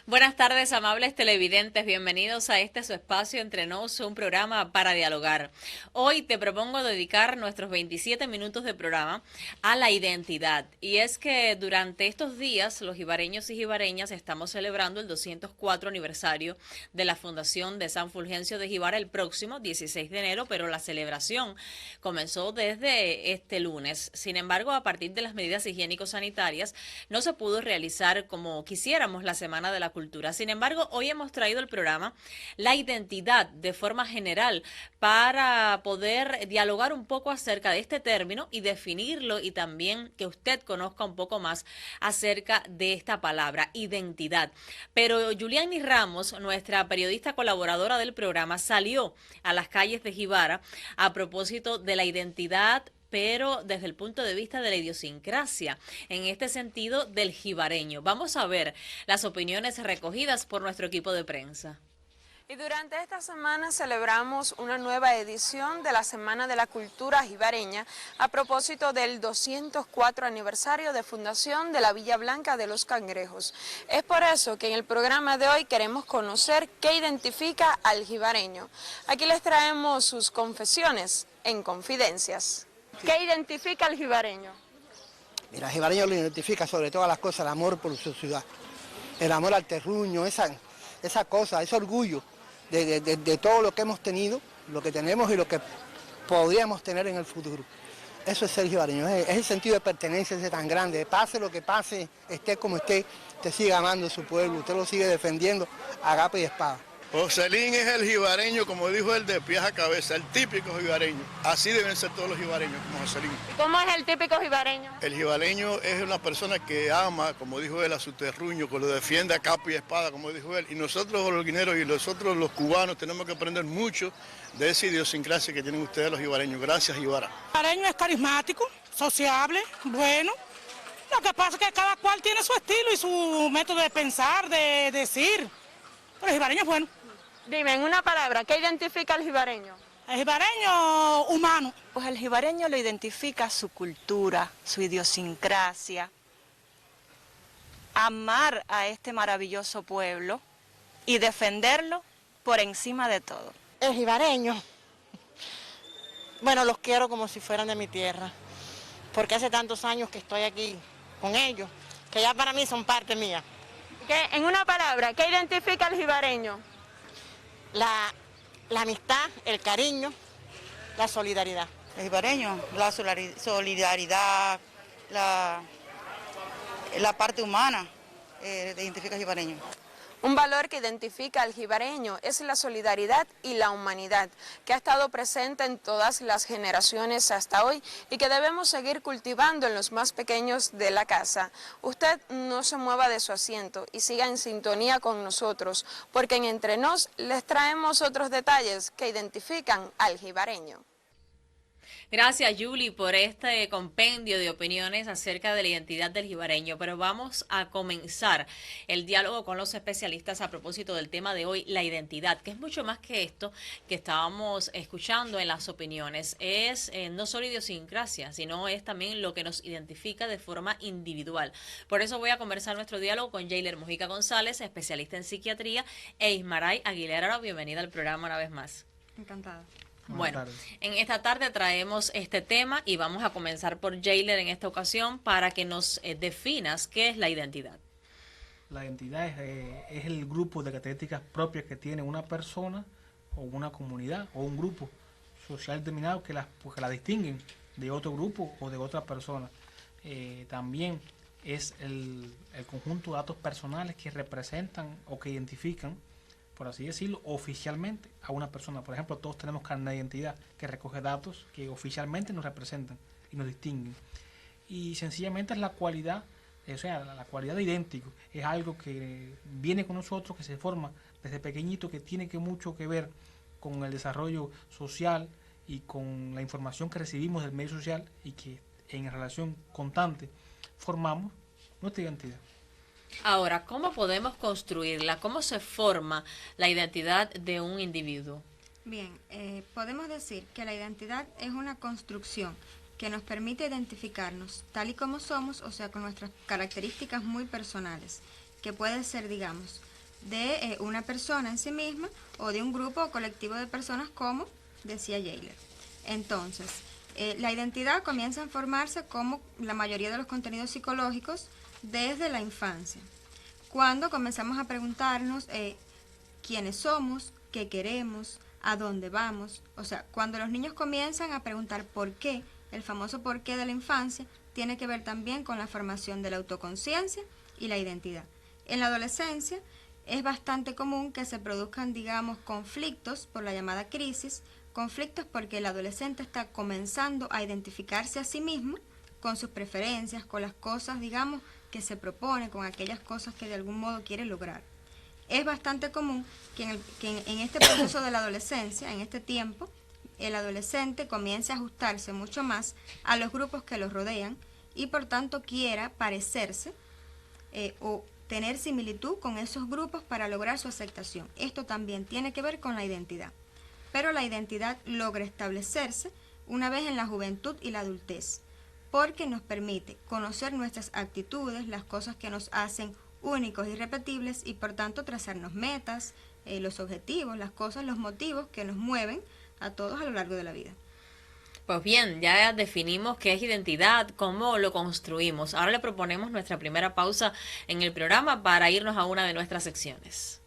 Buenas tardes, amables televidentes. Bienvenidos a este su espacio Entre Nos, un programa para dialogar. Hoy te propongo dedicar nuestros 27 minutos de programa a la identidad. Y es que durante estos días, los jibareños y jibareñas estamos celebrando el 204 aniversario de la fundación de San Fulgencio de Jibara el próximo 16 de enero, pero la celebración comenzó desde este lunes. Sin embargo, a partir de las medidas higiénico-sanitarias, no se pudo realizar como quisiéramos la Semana de la Cultura. Sin embargo, hoy hemos traído al programa la identidad de forma general para poder dialogar un poco acerca de este término y definirlo, y también que usted conozca un poco más acerca de esta palabra, identidad. Pero Juliani Ramos, nuestra periodista colaboradora del programa, salió a las calles de Jibara a propósito de la identidad, pero desde el punto de vista de la idiosincrasia, en este sentido del jibareño. Vamos a ver las opiniones recogidas por nuestro equipo de prensa. Y durante esta semana celebramos una nueva edición de la Semana de la Cultura Jibareña a propósito del 204 aniversario de fundación de la Villa Blanca de los Cangrejos. Es por eso que en el programa de hoy queremos conocer qué identifica al jibareño. Aquí les traemos sus confesiones en Confidencias. ¿Qué identifica al jibareño? Mira, el jibareño lo identifica sobre todas las cosas el amor por su ciudad, el amor al terruño, esa cosa, ese orgullo de todo lo que hemos tenido, lo que tenemos y lo que podríamos tener en el futuro. Eso es ser jibareño, es el sentido de pertenencia ese tan grande, pase lo que pase, esté como esté, te sigue amando su pueblo, usted lo sigue defendiendo a capa y espada. Joselín es el jibareño, como dijo él, de pies a cabeza, el típico jibareño. Así deben ser todos los jibareños, como Joselín. ¿Cómo es el típico jibareño? El jibareño es una persona que ama, como dijo él, a su terruño, que lo defiende a capa y espada, como dijo él. Y nosotros los holguineros y nosotros los cubanos tenemos que aprender mucho de esa idiosincrasia que tienen ustedes los jibareños. Gracias, Jibara. El jibareño es carismático, sociable, bueno. Lo que pasa es que cada cual tiene su estilo y su método de pensar, de decir. Pero el jibareño es bueno. Dime, en una palabra, ¿qué identifica al jibareño? El jibareño humano. Pues el jibareño lo identifica su cultura, su idiosincrasia, amar a este maravilloso pueblo y defenderlo por encima de todo. El jibareño, bueno, los quiero como si fueran de mi tierra, porque hace tantos años que estoy aquí con ellos, que ya para mí son parte mía. En una palabra, ¿qué identifica al jibareño? La amistad, el cariño, la solidaridad. El jibareño, la solidaridad, la parte humana, identifica al jibareño. Un valor que identifica al jibareño es la solidaridad y la humanidad, que ha estado presente en todas las generaciones hasta hoy y que debemos seguir cultivando en los más pequeños de la casa. Usted no se mueva de su asiento y siga en sintonía con nosotros, porque en Entre Nos les traemos otros detalles que identifican al jibareño. Gracias, Julie, por este compendio de opiniones acerca de la identidad del jibareño. Pero vamos a comenzar el diálogo con los especialistas a propósito del tema de hoy, la identidad, que es mucho más que esto que estábamos escuchando en las opiniones. Es no solo idiosincrasia, sino es también lo que nos identifica de forma individual. Por eso voy a conversar nuestro diálogo con Jailer Mojica González, especialista en psiquiatría, e Ismaray Aguilera. Bienvenida al programa una vez más. Encantada. Bueno, en esta tarde traemos este tema y vamos a comenzar por Jailer en esta ocasión para que nos definas qué es la identidad. La identidad es el grupo de características propias que tiene una persona o una comunidad o un grupo social determinado que la distinguen de otro grupo o de otra persona. También es el conjunto de datos personales que representan o que identifican, por así decirlo, oficialmente a una persona. Por ejemplo, todos tenemos carnet de identidad que recoge datos que oficialmente nos representan y nos distinguen. Y sencillamente es la cualidad, o sea, la cualidad de idéntico. Es algo que viene con nosotros, que se forma desde pequeñito, que tiene mucho que ver con el desarrollo social y con la información que recibimos del medio social y que en relación constante formamos nuestra identidad. Ahora, ¿cómo podemos construirla? ¿Cómo se forma la identidad de un individuo? Bien, podemos decir que la identidad es una construcción que nos permite identificarnos tal y como somos, o sea, con nuestras características muy personales, que pueden ser, digamos, de una persona en sí misma o de un grupo o colectivo de personas, como decía Yeiler. Entonces, la identidad comienza a formarse, como la mayoría de los contenidos psicológicos, desde la infancia, cuando comenzamos a preguntarnos quiénes somos, qué queremos, a dónde vamos. O sea, cuando los niños comienzan a preguntar por qué, el famoso por qué de la infancia tiene que ver también con la formación de la autoconciencia y la identidad. En la adolescencia es bastante común que se produzcan, digamos, conflictos por la llamada crisis, conflictos porque el adolescente está comenzando a identificarse a sí mismo con sus preferencias, con las cosas, digamos, que se propone, con aquellas cosas que de algún modo quiere lograr. Es bastante común que en este proceso de la adolescencia, en este tiempo, el adolescente comience a ajustarse mucho más a los grupos que los rodean y por tanto quiera parecerse o tener similitud con esos grupos para lograr su aceptación. Esto también tiene que ver con la identidad, pero la identidad logra establecerse una vez en la juventud y la adultez, porque nos permite conocer nuestras actitudes, las cosas que nos hacen únicos y irrepetibles, y por tanto trazarnos metas, los objetivos, las cosas, los motivos que nos mueven a todos a lo largo de la vida. Pues bien, ya definimos qué es identidad, cómo lo construimos. Ahora le proponemos nuestra primera pausa en el programa para irnos a una de nuestras secciones.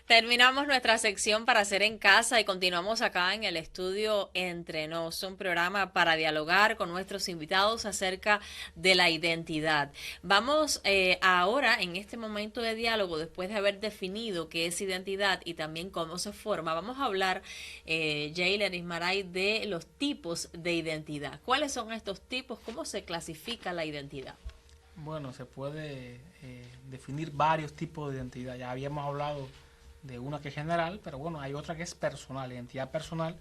Terminamos nuestra sección para hacer en casa y continuamos acá en el estudio Entre Nos, un programa para dialogar con nuestros invitados acerca de la identidad. Vamos ahora, en este momento de diálogo, después de haber definido qué es identidad y también cómo se forma, vamos a hablar, Yeiler Ismaray, de los tipos de identidad. ¿Cuáles son estos tipos? ¿Cómo se clasifica la identidad? Bueno, se puede definir varios tipos de identidad. Ya habíamos hablado de una que es general, pero bueno, hay otra que es personal. Identidad personal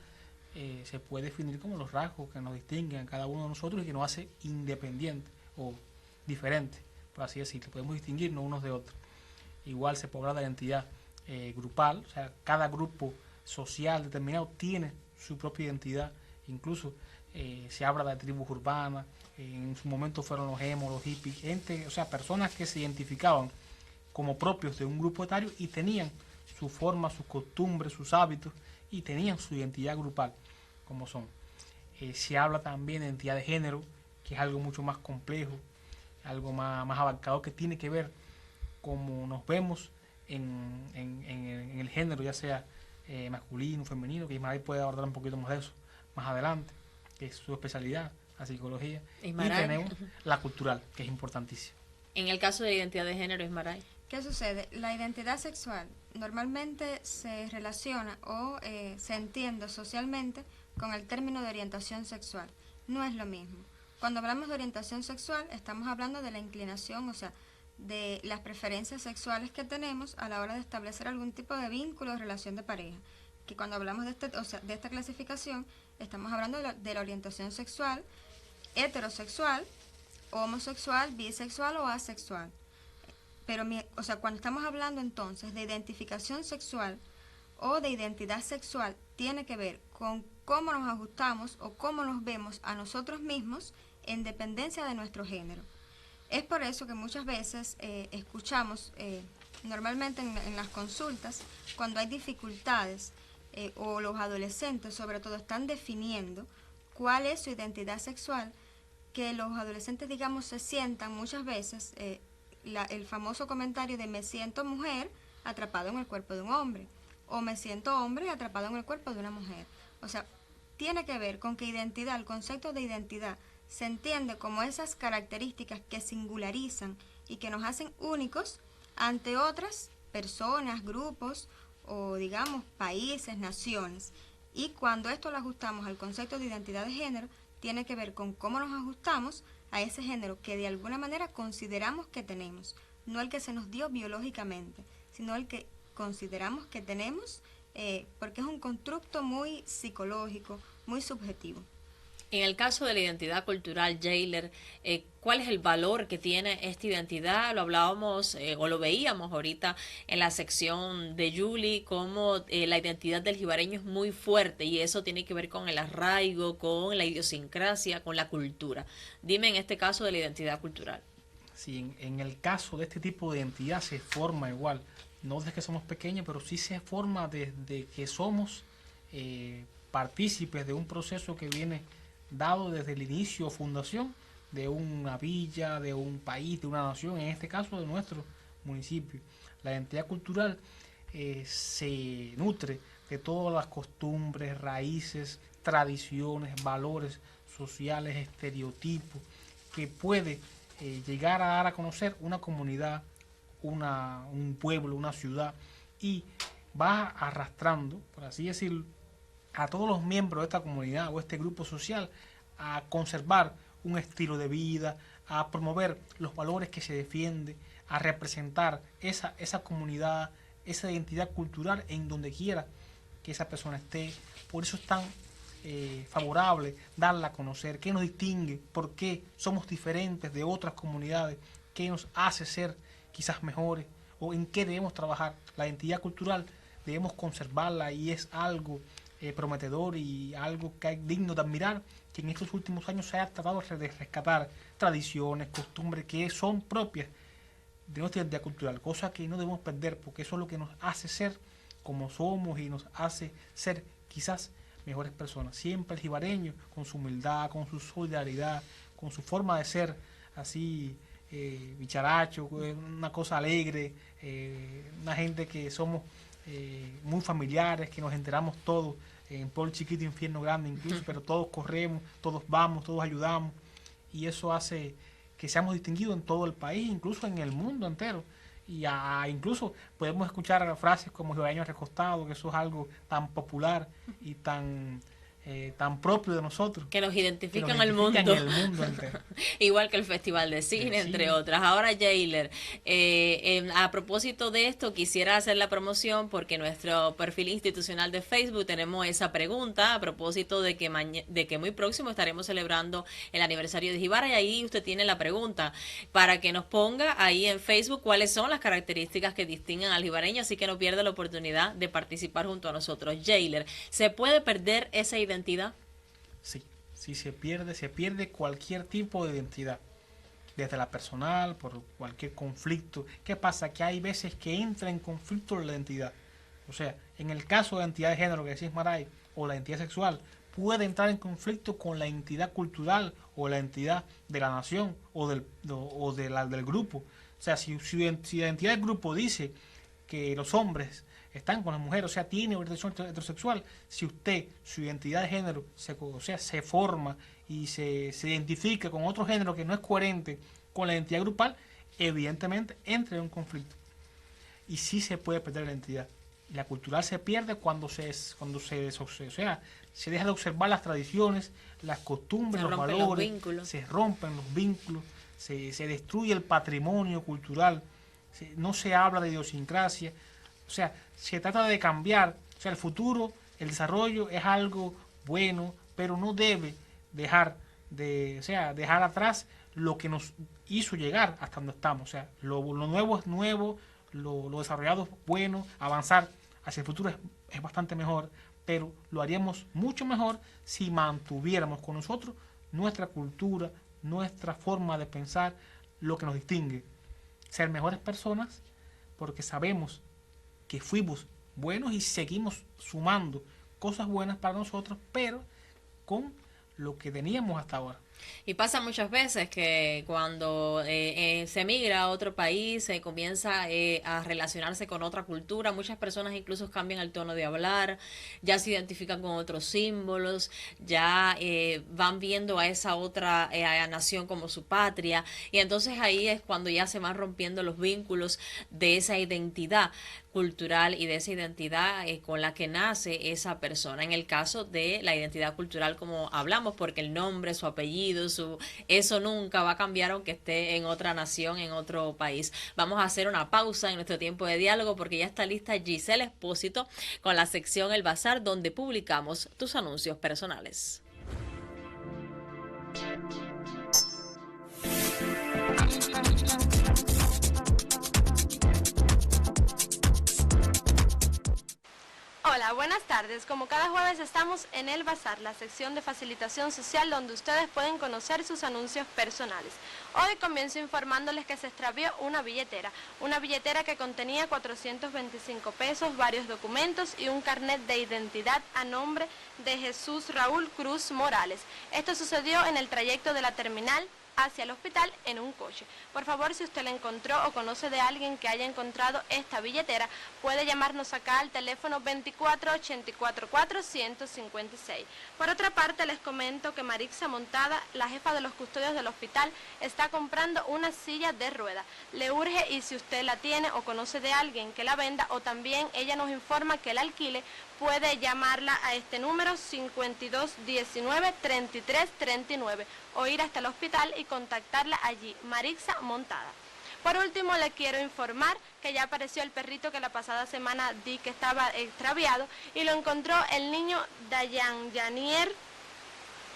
se puede definir como los rasgos que nos distinguen a cada uno de nosotros y que nos hace independientes o diferentes, por así decirlo. Podemos distinguirnos unos de otros. Igual se puede hablar de identidad grupal, o sea, cada grupo social determinado tiene su propia identidad. Incluso se habla de tribus urbanas, en su momento fueron los emos, los hippies, gente, o sea, personas que se identificaban como propios de un grupo etario y tenían su forma, sus costumbres, sus hábitos y tenían su identidad grupal, como son. Se habla también de identidad de género, que es algo mucho más complejo, algo más abarcador, que tiene que ver cómo nos vemos en el género, ya sea masculino, femenino, que Ismaray puede abordar un poquito más de eso más adelante, que es su especialidad, la psicología. Ismaray. Y tenemos la cultural, que es importantísima. En el caso de la identidad de género, Ismaray. ¿Qué sucede? La identidad sexual normalmente se relaciona o se entiende socialmente con el término de orientación sexual. No es lo mismo. Cuando hablamos de orientación sexual, estamos hablando de la inclinación, o sea, de las preferencias sexuales que tenemos a la hora de establecer algún tipo de vínculo o relación de pareja. Que cuando hablamos de esta clasificación, estamos hablando de la orientación sexual, heterosexual, homosexual, bisexual o asexual. Pero, cuando estamos hablando entonces de identificación sexual o de identidad sexual, tiene que ver con cómo nos ajustamos o cómo nos vemos a nosotros mismos en dependencia de nuestro género. Es por eso que muchas veces escuchamos, normalmente en las consultas, cuando hay dificultades o los adolescentes sobre todo están definiendo cuál es su identidad sexual, que los adolescentes, digamos, se sientan muchas veces, el famoso comentario de me siento mujer atrapado en el cuerpo de un hombre, o me siento hombre atrapado en el cuerpo de una mujer. O sea, tiene que ver con que identidad, el concepto de identidad, se entiende como esas características que singularizan y que nos hacen únicos ante otras personas, grupos o, digamos, países, naciones. Y cuando esto lo ajustamos al concepto de identidad de género, tiene que ver con cómo nos ajustamos a ese género que de alguna manera consideramos que tenemos, no el que se nos dio biológicamente, sino el que consideramos que tenemos, porque es un constructo muy psicológico, muy subjetivo. En el caso de la identidad cultural, Jailer, ¿cuál es el valor que tiene esta identidad? Lo hablábamos o lo veíamos ahorita en la sección de Julie, cómo la identidad del jibareño es muy fuerte y eso tiene que ver con el arraigo, con la idiosincrasia, con la cultura. Dime en este caso de la identidad cultural. Sí, en el caso de este tipo de identidad se forma igual, no desde que somos pequeños, pero sí se forma desde que somos partícipes de un proceso que viene dado desde el inicio o fundación de una villa, de un país, de una nación, en este caso de nuestro municipio. La identidad cultural se nutre de todas las costumbres, raíces, tradiciones, valores sociales, estereotipos, que puede llegar a dar a conocer una comunidad, un pueblo, una ciudad, y va arrastrando, por así decirlo, a todos los miembros de esta comunidad o este grupo social a conservar un estilo de vida, a promover los valores que se defiende, a representar esa comunidad, esa identidad cultural en donde quiera que esa persona esté. Por eso es tan favorable darla a conocer, qué nos distingue, por qué somos diferentes de otras comunidades, qué nos hace ser quizás mejores o en qué debemos trabajar. La identidad cultural debemos conservarla y es algo prometedor y algo que es digno de admirar, que en estos últimos años se haya tratado de rescatar tradiciones, costumbres que son propias de nuestra identidad cultural, cosa que no debemos perder, porque eso es lo que nos hace ser como somos y nos hace ser quizás mejores personas. Siempre el jibareño, con su humildad, con su solidaridad, con su forma de ser así bicharacho, una cosa alegre, una gente que somos muy familiares, que nos enteramos todos, en pueblo chiquito, infierno grande incluso, pero todos corremos, todos vamos, todos ayudamos, y eso hace que seamos distinguidos en todo el país, incluso en el mundo entero. Y incluso podemos escuchar frases como jibareño recostado, que eso es algo tan popular y tan propio de nosotros. Que nos identifica en el mundo. Entero. Igual que el Festival de Cine, entre otras. Ahora, Jailer, a propósito de esto, quisiera hacer la promoción porque en nuestro perfil institucional de Facebook tenemos esa pregunta a propósito de que muy próximo estaremos celebrando el aniversario de Jibara, y ahí usted tiene la pregunta para que nos ponga ahí en Facebook cuáles son las características que distinguen al jibareño, así que no pierda la oportunidad de participar junto a nosotros. Jailer, ¿se puede perder esa identidad? Sí, se pierde cualquier tipo de identidad, desde la personal, por cualquier conflicto. ¿Qué pasa? Que hay veces que entra en conflicto la identidad. O sea, en el caso de la identidad de género que decís Maray, o la identidad sexual, puede entrar en conflicto con la identidad cultural o la identidad de la nación o del grupo. O sea, si la identidad del grupo dice que los hombres están con las mujeres, o sea, tiene orientación heterosexual. Si usted, su identidad de género, se forma y se identifica con otro género que no es coherente con la identidad grupal, evidentemente entra en un conflicto. Y sí se puede perder la identidad. La cultural se pierde cuando se deja de observar las tradiciones, las costumbres, los valores, se rompen los vínculos, se destruye el patrimonio cultural, no se habla de idiosincrasia. O sea, se trata de cambiar. O sea, el futuro, el desarrollo es algo bueno, pero no debe dejar atrás lo que nos hizo llegar hasta donde estamos. O sea, lo nuevo es nuevo, lo desarrollado es bueno, avanzar hacia el futuro es bastante mejor, pero lo haríamos mucho mejor si mantuviéramos con nosotros nuestra cultura, nuestra forma de pensar, lo que nos distingue. Ser mejores personas porque sabemos que fuimos buenos y seguimos sumando cosas buenas para nosotros, pero con lo que teníamos hasta ahora. Y pasa muchas veces que cuando se emigra a otro país, se comienza a relacionarse con otra cultura, muchas personas incluso cambian el tono de hablar, ya se identifican con otros símbolos, ya van viendo a esa otra nación como su patria, y entonces ahí es cuando ya se van rompiendo los vínculos de esa identidad cultural y de esa identidad con la que nace esa persona. En el caso de la identidad cultural, como hablamos, porque el nombre, su apellido, eso nunca va a cambiar aunque esté en otra nación, en otro país. Vamos a hacer una pausa en nuestro tiempo de diálogo porque ya está lista Giselle Espósito con la sección El Bazar, donde publicamos tus anuncios personales. Hola, buenas tardes. Como cada jueves estamos en El Bazar, la sección de facilitación social donde ustedes pueden conocer sus anuncios personales. Hoy comienzo informándoles que se extravió una billetera que contenía 425 pesos, varios documentos y un carnet de identidad a nombre de Jesús Raúl Cruz Morales. Esto sucedió en el trayecto de la terminal hacia el hospital en un coche. Por favor, si usted la encontró o conoce de alguien que haya encontrado esta billetera, puede llamarnos acá al teléfono 24-844-156. Por otra parte, les comento que Marixa Montada, la jefa de los custodios del hospital, está comprando una silla de ruedas. Le urge, y si usted la tiene o conoce de alguien que la venda, o también ella nos informa que la alquile, puede llamarla a este número 5219-3339 o ir hasta el hospital y contactarla allí, Marixa Montada. Por último, le quiero informar que ya apareció el perrito que la pasada semana di que estaba extraviado y lo encontró el niño Dayan Yanier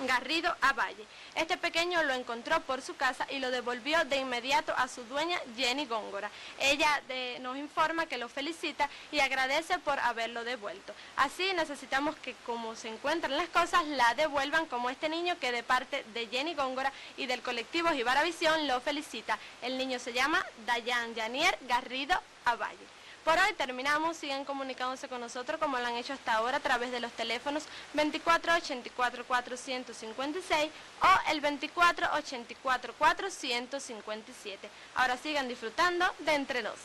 Garrido Avalle. Este pequeño lo encontró por su casa y lo devolvió de inmediato a su dueña Jenny Góngora. Ella nos informa que lo felicita y agradece por haberlo devuelto. Así necesitamos que, como se encuentran las cosas, la devuelvan, como este niño que de parte de Jenny Góngora y del colectivo Jibara Visión lo felicita. El niño se llama Dayan Yanier Garrido Avalle. Por hoy terminamos, siguen comunicándose con nosotros como lo han hecho hasta ahora a través de los teléfonos 24-84-456 o el 24-84-457. Ahora sigan disfrutando de Entre Nos.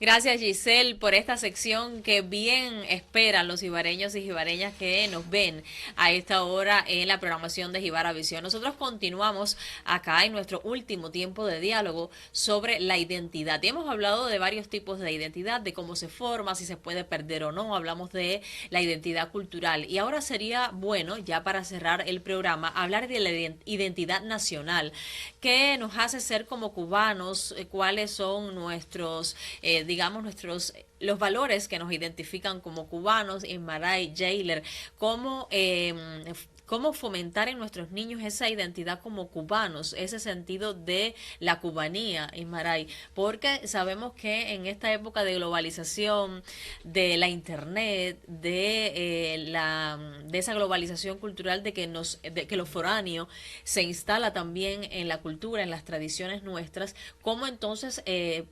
Gracias, Giselle, por esta sección que bien esperan los jibareños y jibareñas que nos ven a esta hora en la programación de Jibara Visión. Nosotros continuamos acá en nuestro último tiempo de diálogo sobre la identidad. Y hemos hablado de varios tipos de identidad, de cómo se forma, si se puede perder o no. Hablamos de la identidad cultural. Y ahora sería bueno, ya para cerrar el programa, hablar de la identidad nacional, que nos hace ser como cubanos, cuáles son nuestros los valores que nos identifican como cubanos. Ismaray, Jailer, cómo fomentar en nuestros niños esa identidad como cubanos, ese sentido de la cubanía, Ismaray, porque sabemos que en esta época de globalización, de la internet, de esa globalización cultural, de que lo foráneo se instala también en la cultura, en las tradiciones nuestras, cómo entonces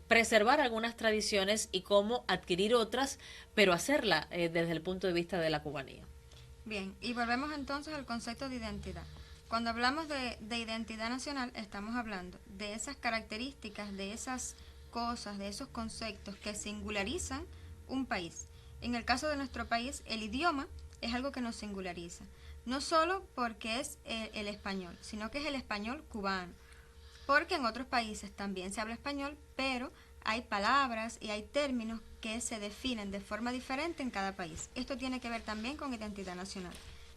preservar algunas tradiciones y cómo adquirir otras, pero hacerla desde el punto de vista de la cubanía. Bien, y volvemos entonces al concepto de identidad. Cuando hablamos de identidad nacional, estamos hablando de esas características, de esas cosas, de esos conceptos que singularizan un país. En el caso de nuestro país, el idioma es algo que nos singulariza. No solo porque es el español, sino que es el español cubano. Porque en otros países también se habla español, pero hay palabras y hay términos que se definen de forma diferente en cada país. Esto tiene que ver también con identidad nacional.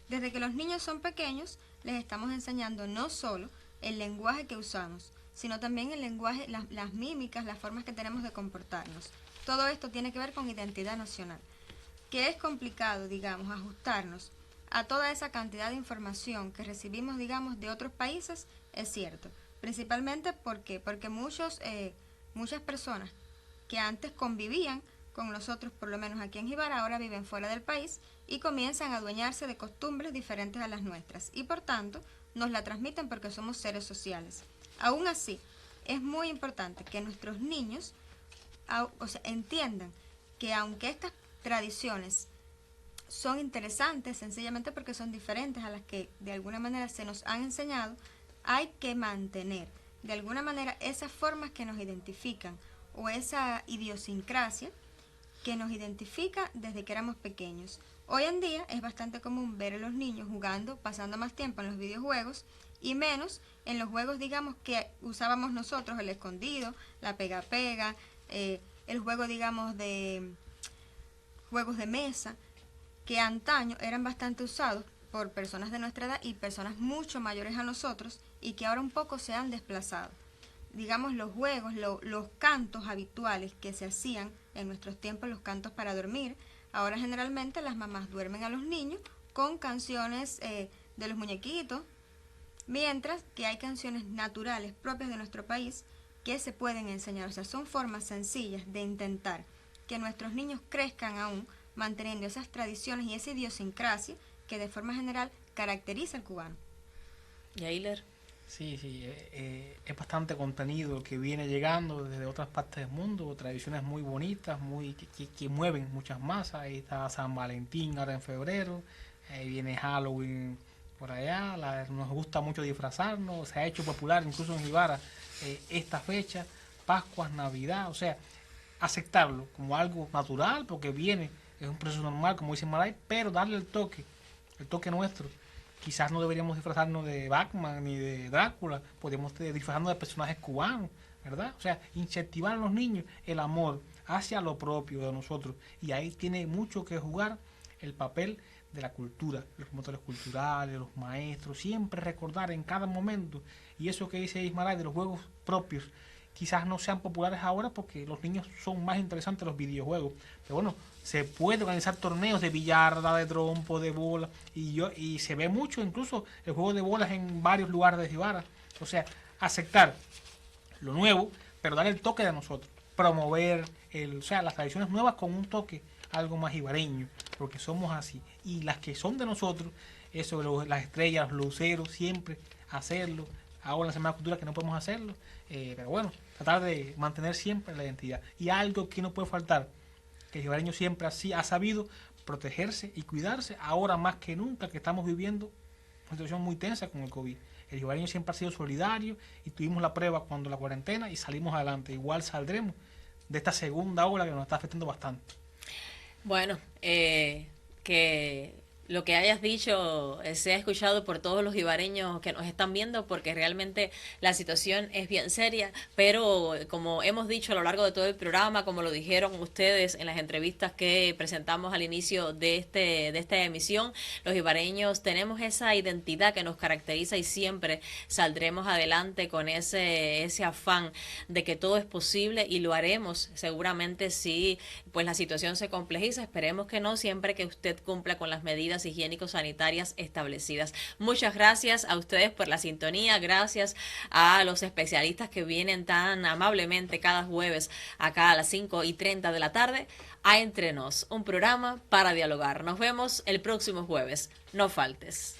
Desde que los niños son pequeños, les estamos enseñando no solo el lenguaje que usamos, sino también el lenguaje, las mímicas, las formas que tenemos de comportarnos. Todo esto tiene que ver con identidad nacional. Que es complicado, digamos, ajustarnos a toda esa cantidad de información que recibimos, digamos, de otros países, es cierto. Principalmente porque muchas personas que antes convivían con nosotros, por lo menos aquí en Jibara, ahora viven fuera del país y comienzan a adueñarse de costumbres diferentes a las nuestras y por tanto nos la transmiten porque somos seres sociales. Aún así, es muy importante que nuestros niños entiendan que aunque estas tradiciones son interesantes sencillamente porque son diferentes a las que de alguna manera se nos han enseñado, hay que mantener de alguna manera esas formas que nos identifican o esa idiosincrasia que nos identifica desde que éramos pequeños. Hoy en día es bastante común ver a los niños jugando, pasando más tiempo en los videojuegos y menos en los juegos, digamos, que usábamos nosotros, el escondido, la pega-pega, el juego, digamos, de juegos de mesa, que antaño eran bastante usados por personas de nuestra edad y personas mucho mayores a nosotros y que ahora un poco se han desplazado. Digamos, los juegos, los cantos habituales que se hacían en nuestros tiempos, los cantos para dormir, ahora generalmente las mamás duermen a los niños con canciones de los muñequitos, mientras que hay canciones naturales propias de nuestro país que se pueden enseñar. O sea, son formas sencillas de intentar que nuestros niños crezcan aún manteniendo esas tradiciones y esa idiosincrasia que de forma general caracteriza al cubano. Yailer. Sí, es bastante contenido que viene llegando desde otras partes del mundo, tradiciones muy bonitas, que mueven muchas masas. Ahí está San Valentín ahora en febrero, ahí viene Halloween por allá, nos gusta mucho disfrazarnos, se ha hecho popular incluso en Jibara esta fecha, Pascuas, Navidad, o sea, aceptarlo como algo natural porque viene, es un proceso normal, como dice Maray, pero darle el toque nuestro. Quizás no deberíamos disfrazarnos de Batman ni de Drácula, podemos disfrazarnos de personajes cubanos, ¿verdad? O sea, incentivar a los niños el amor hacia lo propio de nosotros. Y ahí tiene mucho que jugar el papel de la cultura, los promotores culturales, los maestros, siempre recordar en cada momento. Y eso que dice Ismael de los juegos propios, quizás no sean populares ahora porque los niños son más interesantes los videojuegos. Pero bueno, se puede organizar torneos de billarda, de trompo, de bola, y se ve mucho incluso el juego de bolas en varios lugares de Jibara. O sea, aceptar lo nuevo, pero dar el toque de nosotros, promover las tradiciones nuevas con un toque algo más jibareño, porque somos así. Y las que son de nosotros, las estrellas, los luceros, siempre hacerlo. Ahora en la Semana de Cultura que no podemos hacerlo, pero bueno, tratar de mantener siempre la identidad. Y algo que no puede faltar, que el jibareño siempre así ha sabido protegerse y cuidarse, ahora más que nunca que estamos viviendo una situación muy tensa con el COVID. El jibareño siempre ha sido solidario y tuvimos la prueba cuando la cuarentena y salimos adelante. Igual saldremos de esta segunda ola que nos está afectando bastante. Bueno, que lo que hayas dicho sea escuchado por todos los jibareños que nos están viendo, porque realmente la situación es bien seria, pero como hemos dicho a lo largo de todo el programa, como lo dijeron ustedes en las entrevistas que presentamos al inicio de esta emisión, los jibareños tenemos esa identidad que nos caracteriza y siempre saldremos adelante con ese afán de que todo es posible y lo haremos seguramente si pues la situación se complejiza. Esperemos que no, siempre que usted cumpla con las medidas higiénico-sanitarias establecidas. Muchas gracias a ustedes por la sintonía, gracias a los especialistas que vienen tan amablemente cada jueves acá a las 5:30 de la tarde a Entre Nos, un programa para dialogar. Nos vemos el próximo jueves. No faltes.